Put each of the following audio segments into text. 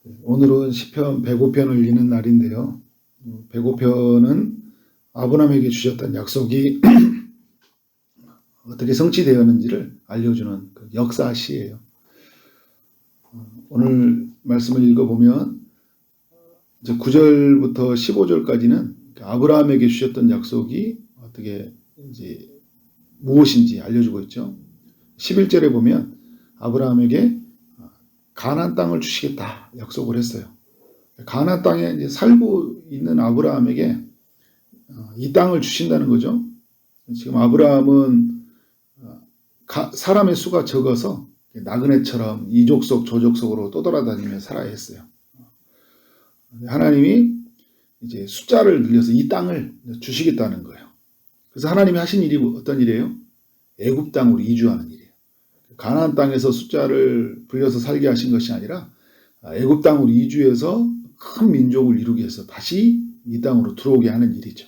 오늘은 시편 105편을 읽는 날인데요. 105편은 아브라함에게 주셨던 약속이 어떻게 성취되었는지를 알려주는 그 역사시예요. 오늘 말씀을 읽어보면 이제 9절부터 15절까지는 아브라함에게 주셨던 약속이 어떻게 이제 무엇인지 알려주고 있죠. 11절에 보면 아브라함에게 가나안 땅을 주시겠다 약속을 했어요. 가나안 땅에 이제 살고 있는 아브라함에게 이 땅을 주신다는 거죠. 지금 아브라함은 사람의 수가 적어서 나그네처럼 이족속 저족속으로 떠돌아다니며 살아야 했어요. 하나님이 이제 숫자를 늘려서 이 땅을 주시겠다는 거예요. 그래서 하나님이 하신 일이 어떤 일이에요? 애굽 땅으로 이주하는 일이에요. 가나안 땅에서 숫자를 불려서 살게 하신 것이 아니라 애굽 땅으로 이주해서 큰 민족을 이루기 위해서 다시 이 땅으로 들어오게 하는 일이죠.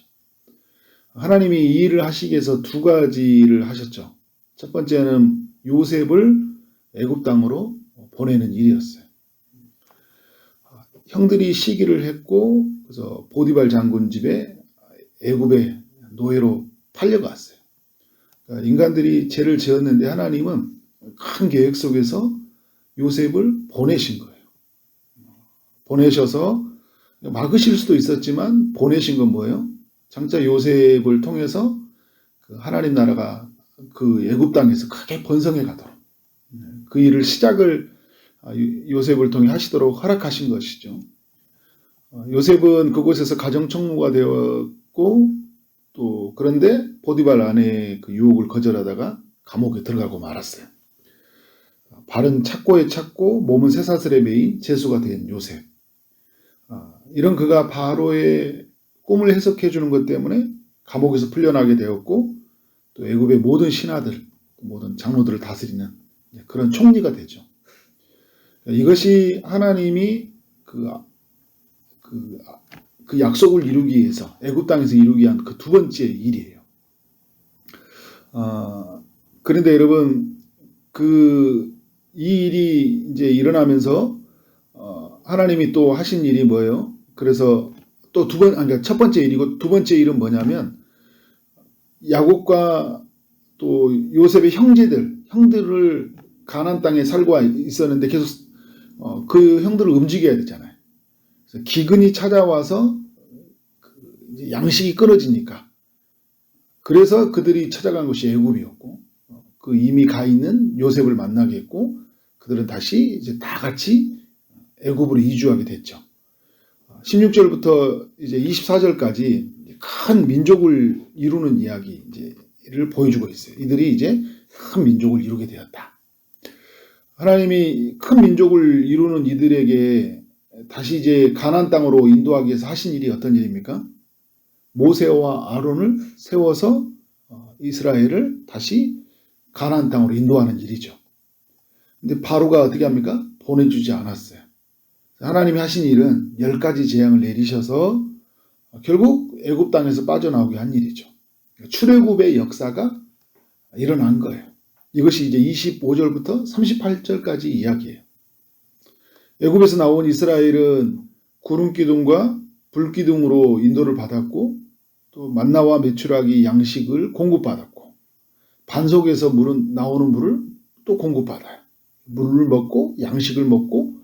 하나님이 이 일을 하시기 위해서 두 가지를 하셨죠. 첫 번째는 요셉을 애굽 땅으로 보내는 일이었어요. 형들이 시기를 했고 그래서 보디발 장군 집에 애굽의 노예로 팔려갔어요. 그러니까 인간들이 죄를 지었는데 하나님은 큰 계획 속에서 요셉을 보내신 거예요. 보내셔서 막으실 수도 있었지만 보내신 건 뭐예요? 장차 요셉을 통해서 그 하나님 나라가 그 애굽 땅에서 크게 번성해 가도록 그 일을 시작을 요셉을 통해 하시도록 허락하신 것이죠. 요셉은 그곳에서 가정총무가 되었고 또 그런데 보디발 아내의 그 유혹을 거절하다가 감옥에 들어가고 말았어요. 발은 착고에 착고 몸은 쇠사슬에 매인 재수가 된 요셉. 이런 그가 바로의 꿈을 해석해 주는 것 때문에 감옥에서 풀려나게 되었고 또 애굽의 모든 신하들, 모든 장로들을 다스리는 그런 총리가 되죠. 이것이 하나님이 그 약속을 이루기 위해서 애굽 땅에서 이루기 위한 그 두 번째 일이에요. 그런데 여러분 이 일이 이제 일어나면서 하나님이 또 하신 일이 뭐예요? 그래서 또 그러니까 첫 번째 일이고 두 번째 일은 뭐냐면 야곱과 또 요셉의 형들을 가나안 땅에 살고 있었는데 계속 그 형들을 움직여야 되잖아요. 그래서 기근이 찾아와서 양식이 끊어지니까 그래서 그들이 찾아간 곳이 애굽이었고 그 이미 가 있는 요셉을 만나게 했고 그들은 다시 이제 다 같이 애굽으로 이주하게 됐죠. 16절부터 이제 24절까지 큰 민족을 이루는 이야기를 보여주고 있어요. 이들이 이제 큰 민족을 이루게 되었다. 하나님이 큰 민족을 이루는 이들에게 다시 이제 가나안 땅으로 인도하기 위해서 하신 일이 어떤 일입니까? 모세와 아론을 세워서 이스라엘을 다시 가나안 땅으로 인도하는 일이죠. 근데 바로가 어떻게 합니까? 보내주지 않았어요. 하나님이 하신 일은 10가지 재앙을 내리셔서 결국 애굽 땅에서 빠져나오게 한 일이죠. 출애굽의 역사가 일어난 거예요. 이것이 이제 25절부터 38절까지 이야기예요. 애굽에서 나온 이스라엘은 구름기둥과 불기둥으로 인도를 받았고 또 만나와 메추라기 양식을 공급받았고 반석에서 나오는 물을 또 공급받아요. 물을 먹고 양식을 먹고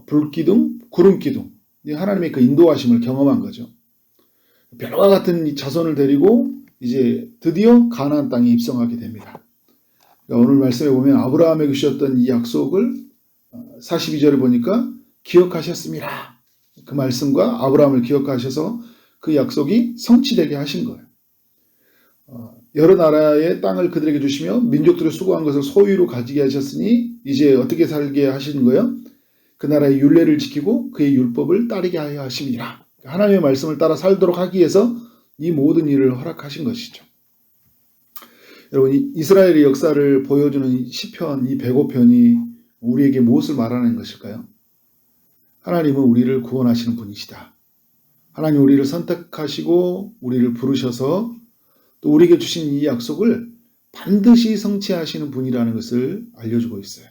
불기둥, 구름기둥 하나님의 그 인도하심을 경험한 거죠. 별과 같은 이 자손을 데리고 이제 드디어 가나안 땅에 입성하게 됩니다. 그러니까 오늘 말씀에 보면 아브라함에게 주셨던 이 약속을 42절에 보니까 기억하셨습니다. 그 말씀과 아브라함을 기억하셔서 그 약속이 성취되게 하신 거예요. 여러 나라의 땅을 그들에게 주시며 민족들의 수고한 것을 소유로 가지게 하셨으니 이제 어떻게 살게 하시는 거예요? 그 나라의 율례를 지키고 그의 율법을 따르게 하여 하심이라. 하나님의 말씀을 따라 살도록 하기 위해서 이 모든 일을 허락하신 것이죠. 여러분 이스라엘의 역사를 보여주는 시편 이 105편이 우리에게 무엇을 말하는 것일까요? 하나님은 우리를 구원하시는 분이시다. 하나님 우리를 선택하시고 우리를 부르셔서 또 우리에게 주신 이 약속을 반드시 성취하시는 분이라는 것을 알려주고 있어요.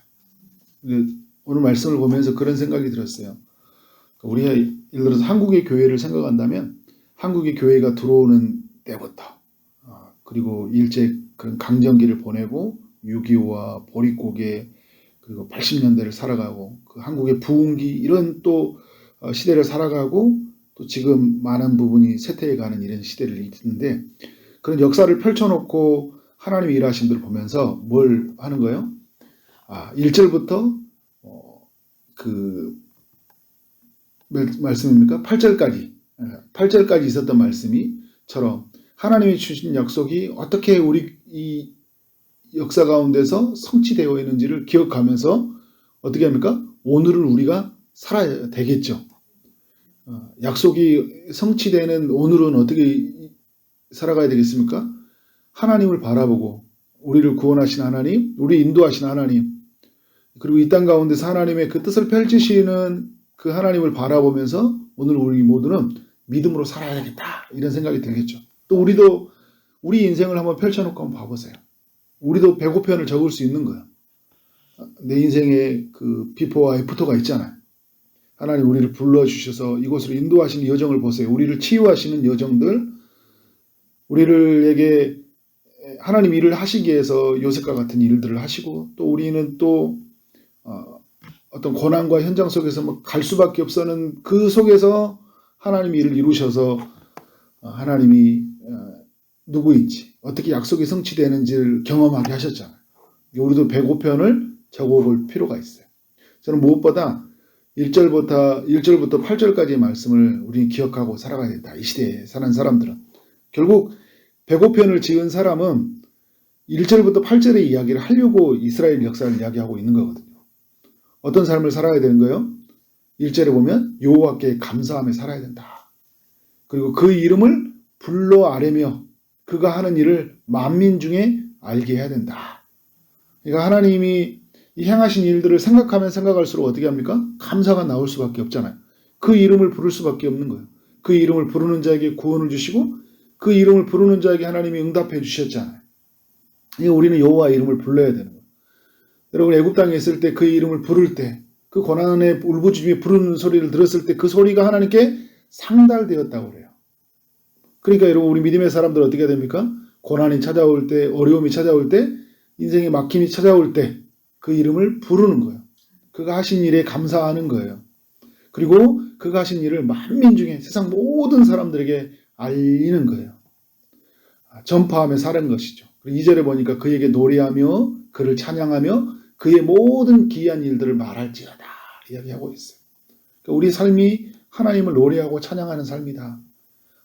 오늘 말씀을 보면서 그런 생각이 들었어요. 우리가 예를 들어서 한국의 교회를 생각한다면 한국의 교회가 들어오는 때부터 그리고 일제 그런 강점기를 보내고 6.25와 보릿고개 그리고 80년대를 살아가고 그 한국의 부흥기 이런 또 시대를 살아가고 또 지금 많은 부분이 쇠퇴해가는 이런 시대를 있는데 그런 역사를 펼쳐놓고 하나님이 일하신 것을 보면서 뭘 하는 거예요? 1절부터 그 말씀입니까? 8절까지 있었던 말씀이처럼 하나님이 주신 약속이 어떻게 우리 이 역사 가운데서 성취되어 있는지를 기억하면서 어떻게 합니까? 오늘을 우리가 살아야 되겠죠. 약속이 성취되는 오늘은 어떻게 살아가야 되겠습니까? 하나님을 바라보고 우리를 구원하신 하나님, 우리 인도하신 하나님, 그리고 이 땅 가운데서 하나님의 그 뜻을 펼치시는 그 하나님을 바라보면서 오늘 우리 모두는 믿음으로 살아야 되겠다 이런 생각이 들겠죠. 또 우리도 우리 인생을 한번 펼쳐놓고 한번 봐보세요. 우리도 배고편을 적을 수 있는 거예요. 내 인생에 그 비포와 애프터가 있잖아요. 하나님 우리를 불러주셔서 이곳으로 인도하시는 여정을 보세요. 우리를 치유하시는 여정들, 우리를에게 하나님 일을 하시기 위해서 요셉과 같은 일들을 하시고 또 우리는 또 어떤 고난과 현장 속에서 갈 수밖에 없었는 그 속에서 하나님이 일을 이루셔서 하나님이 누구인지 어떻게 약속이 성취되는지를 경험하게 하셨잖아요. 우리도 배고편을 적어볼 필요가 있어요. 저는 무엇보다 1절부터 8절까지의 말씀을 우리는 기억하고 살아가야 된다. 이 시대에 사는 사람들은. 결국 배고편을 지은 사람은 1절부터 8절의 이야기를 하려고 이스라엘 역사를 이야기하고 있는 거거든요. 어떤 삶을 살아야 되는 거예요? 1절에 보면 여호와께 감사하며 살아야 된다. 그리고 그 이름을 불러 아뢰며 그가 하는 일을 만민 중에 알게 해야 된다. 그러니까 하나님이 이 행하신 일들을 생각하면 생각할수록 어떻게 합니까? 감사가 나올 수밖에 없잖아요. 그 이름을 부를 수밖에 없는 거예요. 그 이름을 부르는 자에게 구원을 주시고 그 이름을 부르는 자에게 하나님이 응답해 주셨잖아요. 우리는 여호와의 이름을 불러야 되는 거예요. 여러분 애굽 땅에 있을 때 그 이름을 부를 때 그 고난의 울부짖으며 부르는 소리를 들었을 때 그 소리가 하나님께 상달되었다고 그래요. 그러니까 여러분 우리 믿음의 사람들 어떻게 됩니까? 고난이 찾아올 때 어려움이 찾아올 때 인생의 막힘이 찾아올 때 그 이름을 부르는 거예요. 그가 하신 일에 감사하는 거예요. 그리고 그가 하신 일을 만민 중에 세상 모든 사람들에게 알리는 거예요. 전파하며 사는 것이죠. 2절에 보니까 그에게 노래하며 그를 찬양하며 그의 모든 기이한 일들을 말할지어다 이야기하고 있어요. 그러니까 우리 삶이 하나님을 노래하고 찬양하는 삶이다.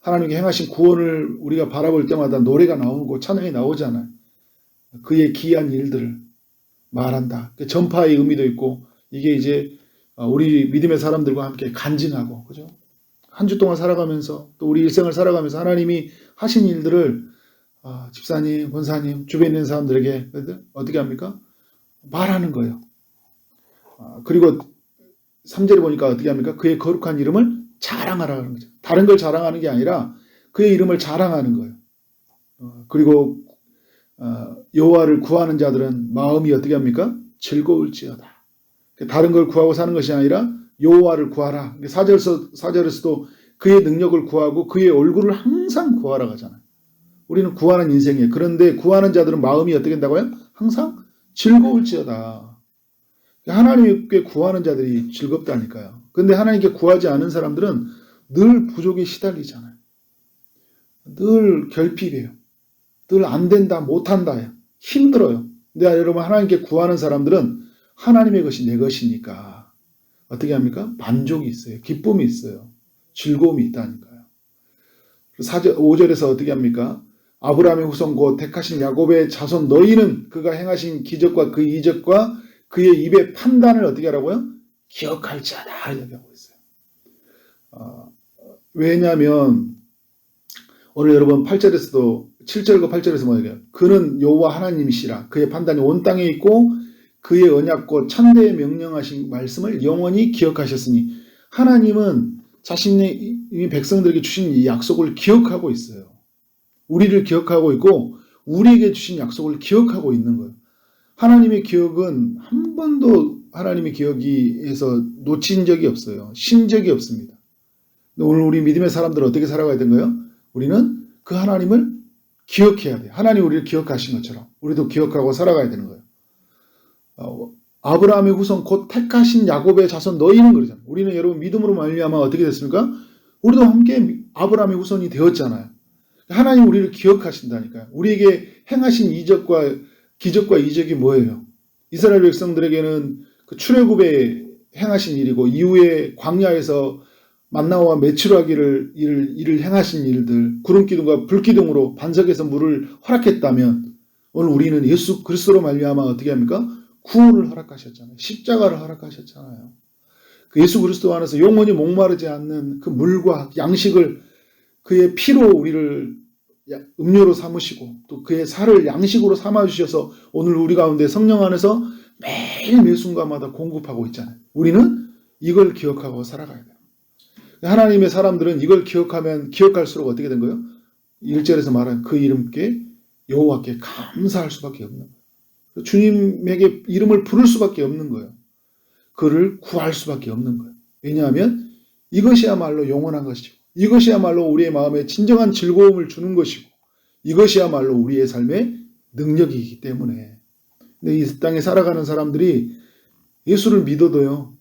하나님께 행하신 구원을 우리가 바라볼 때마다 노래가 나오고 찬양이 나오잖아요. 그의 기이한 일들을 말한다. 전파의 의미도 있고 이게 이제 우리 믿음의 사람들과 함께 간증하고 그죠? 한 주 동안 살아가면서 또 우리 일생을 살아가면서 하나님이 하신 일들을 집사님, 권사님, 주변에 있는 사람들에게 어떻게 합니까? 말하는 거예요. 그리고 3절에 보니까 어떻게 합니까? 그의 거룩한 이름을 자랑하라는 거죠. 다른 걸 자랑하는 게 아니라 그의 이름을 자랑하는 거예요. 그리고 여호와를 구하는 자들은 마음이 어떻게 합니까? 즐거울지어다. 다른 걸 구하고 사는 것이 아니라 여호와를 구하라. 4절에서도 그의 능력을 구하고 그의 얼굴을 항상 구하라 하잖아요. 우리는 구하는 인생이에요. 그런데 구하는 자들은 마음이 어떻게 된다고요? 항상 즐거울지어다. 하나님께 구하는 자들이 즐겁다니까요. 그런데 하나님께 구하지 않은 사람들은 늘 부족에 시달리잖아요. 늘 결핍이에요. 늘 안 된다, 못한다, 힘들어요. 근데 여러분 하나님께 구하는 사람들은 하나님의 것이 내 것이니까 어떻게 합니까? 만족이 있어요. 기쁨이 있어요. 즐거움이 있다니까요. 5절에서 어떻게 합니까? 아브라함의 후손 곧 택하신 야곱의 자손 너희는 그가 행하신 기적과 그 이적과 그의 입의 판단을 어떻게 하라고요? 기억할지어다 이야기하고 있어요. 왜냐하면 오늘 여러분 8절에서도 7절과 8절에서 뭐예요? 그는 여호와 하나님이시라. 그의 판단이 온 땅에 있고 그의 언약과 천대에 명령하신 말씀을 영원히 기억하셨으니 하나님은 자신의 백성들에게 주신 이 약속을 기억하고 있어요. 우리를 기억하고 있고 우리에게 주신 약속을 기억하고 있는 거예요. 하나님의 기억은 한 번도 하나님의 기억에서 놓친 적이 없어요. 신 적이 없습니다. 오늘 우리 믿음의 사람들은 어떻게 살아가야 되는가요? 우리는 그 하나님을 기억해야 돼요. 하나님 우리를 기억하신 것처럼 우리도 기억하고 살아가야 되는 거예요. 아브라함의 후손 곧 택하신 야곱의 자손 너희는 그러잖아요. 우리는 여러분 믿음으로 말미암아 어떻게 됐습니까? 우리도 함께 아브라함의 후손이 되었잖아요. 하나님 우리를 기억하신다니까요. 우리에게 행하신 기적과 이적이 뭐예요? 이스라엘 백성들에게는 그 출애굽에 행하신 일이고 이후에 광야에서 만나와 메추라기를 일을 행하신 일들, 구름기둥과 불기둥으로 반석에서 물을 허락했다면 오늘 우리는 예수 그리스도로 말미암아 어떻게 합니까? 구원을 허락하셨잖아요. 십자가를 허락하셨잖아요. 그 예수 그리스도 안에서 영원히 목마르지 않는 그 물과 양식을 그의 피로 우리를 음료로 삼으시고 또 그의 살을 양식으로 삼아주셔서 오늘 우리 가운데 성령 안에서 매일 매 순간마다 공급하고 있잖아요. 우리는 이걸 기억하고 살아가야 돼요. 하나님의 사람들은 이걸 기억할수록 어떻게 된 거예요? 1절에서 말한 그 이름께 여호와께 감사할 수밖에 없는 거예요. 주님에게 이름을 부를 수밖에 없는 거예요. 그를 구할 수밖에 없는 거예요. 왜냐하면 이것이야말로 영원한 것이고 이것이야말로 우리의 마음에 진정한 즐거움을 주는 것이고 이것이야말로 우리의 삶의 능력이기 때문에. 근데 이 땅에 살아가는 사람들이 예수를 믿어도요.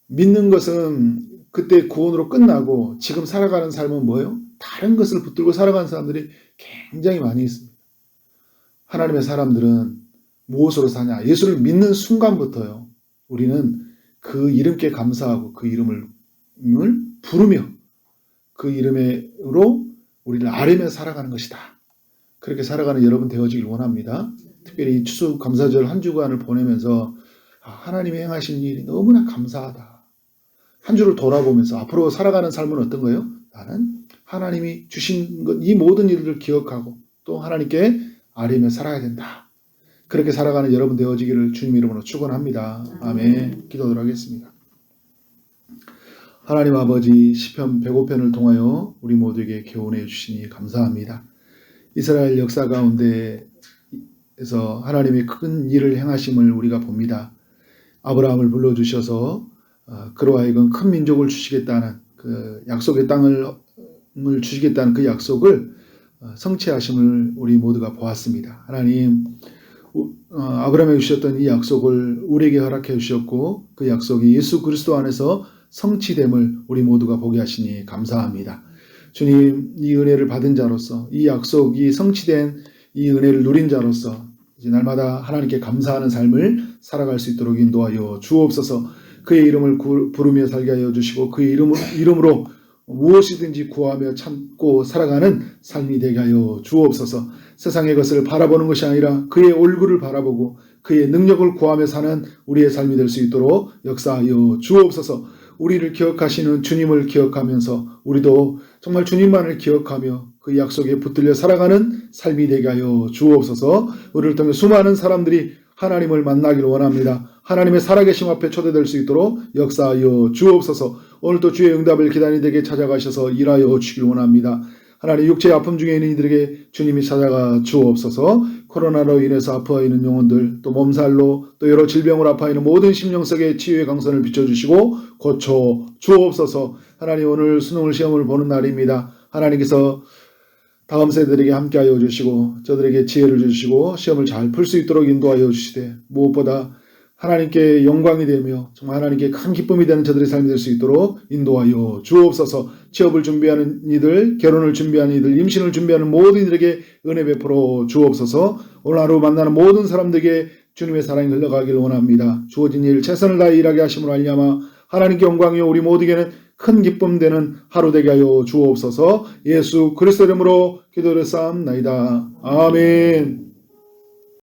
믿는 것은 그때 구원으로 끝나고 지금 살아가는 삶은 뭐예요? 다른 것을 붙들고 살아가는 사람들이 굉장히 많이 있습니다. 하나님의 사람들은 무엇으로 사냐? 예수를 믿는 순간부터요. 우리는 그 이름께 감사하고 그 이름을 부르며 그 이름으로 우리를 아뢰며 살아가는 것이다. 그렇게 살아가는 여러분 되어지길 원합니다. 특별히 이 추수감사절 한 주간을 보내면서 하나님이 행하신 일이 너무나 감사하다. 한 주를 돌아보면서 앞으로 살아가는 삶은 어떤 거예요? 나는 하나님이 주신 이 모든 일들을 기억하고 또 하나님께 아뢰며 살아야 된다. 그렇게 살아가는 여러분 되어지기를 주님 이름으로 축원합니다. 아멘. 기도하도록 하겠습니다. 하나님 아버지 시편 105편을 통하여 우리 모두에게 교훈해 주시니 감사합니다. 이스라엘 역사 가운데에서 하나님의 큰 일을 행하심을 우리가 봅니다. 아브라함을 불러주셔서 그로 하여금 큰 민족을 주시겠다는 그 약속의 땅을 주시겠다는 그 약속을 성취하심을 우리 모두가 보았습니다. 하나님 아브라함에게 주셨던 이 약속을 우리에게 허락해 주셨고 그 약속이 예수 그리스도 안에서 성취됨을 우리 모두가 보게 하시니 감사합니다. 주님 이 은혜를 받은 자로서 이 약속이 성취된 이 은혜를 누린 자로서 이제 날마다 하나님께 감사하는 삶을 살아갈 수 있도록 인도하여 주옵소서. 그의 이름을 부르며 살게 하여 주시고 그의 이름으로 무엇이든지 구하며 참고 살아가는 삶이 되게 하여 주옵소서. 세상의 것을 바라보는 것이 아니라 그의 얼굴을 바라보고 그의 능력을 구하며 사는 우리의 삶이 될 수 있도록 역사하여 주옵소서. 우리를 기억하시는 주님을 기억하면서 우리도 정말 주님만을 기억하며 그 약속에 붙들려 살아가는 삶이 되게 하여 주옵소서. 우리를 통해 수많은 사람들이 하나님을 만나기를 원합니다. 하나님의 살아계심 앞에 초대될 수 있도록 역사하여 주옵소서. 오늘도 주의 응답을 기다리는 이들에게 찾아가셔서 일하여 주시길 원합니다. 하나님 육체의 아픔 중에 있는 이들에게 주님이 찾아가 주옵소서. 코로나로 인해서 아파하고 있는 영혼들 또 몸살로 또 여러 질병으로 아파하고 있는 모든 심령속에 치유의 강선을 비춰주시고 고쳐 주옵소서. 하나님 오늘 수능을 시험을 보는 날입니다. 하나님께서 다음 세대들에게 함께하여 주시고 저들에게 지혜를 주시고 시험을 잘 풀 수 있도록 인도하여 주시되 무엇보다 하나님께 영광이 되며 정말 하나님께 큰 기쁨이 되는 저들의 삶이 될 수 있도록 인도하여 주옵소서. 취업을 준비하는 이들, 결혼을 준비하는 이들, 임신을 준비하는 모든 이들에게 은혜 베풀어 주옵소서. 오늘 하루 만나는 모든 사람들에게 주님의 사랑이 흘러가기를 원합니다. 주어진 일 최선을 다해 일하게 하심으로 알미암아 하나님께 영광이요 우리 모두에게는 큰 기쁨 되는 하루 되게 하여 주옵소서. 예수 그리스도 이름으로 기도를 쌓옵나이다. 아멘.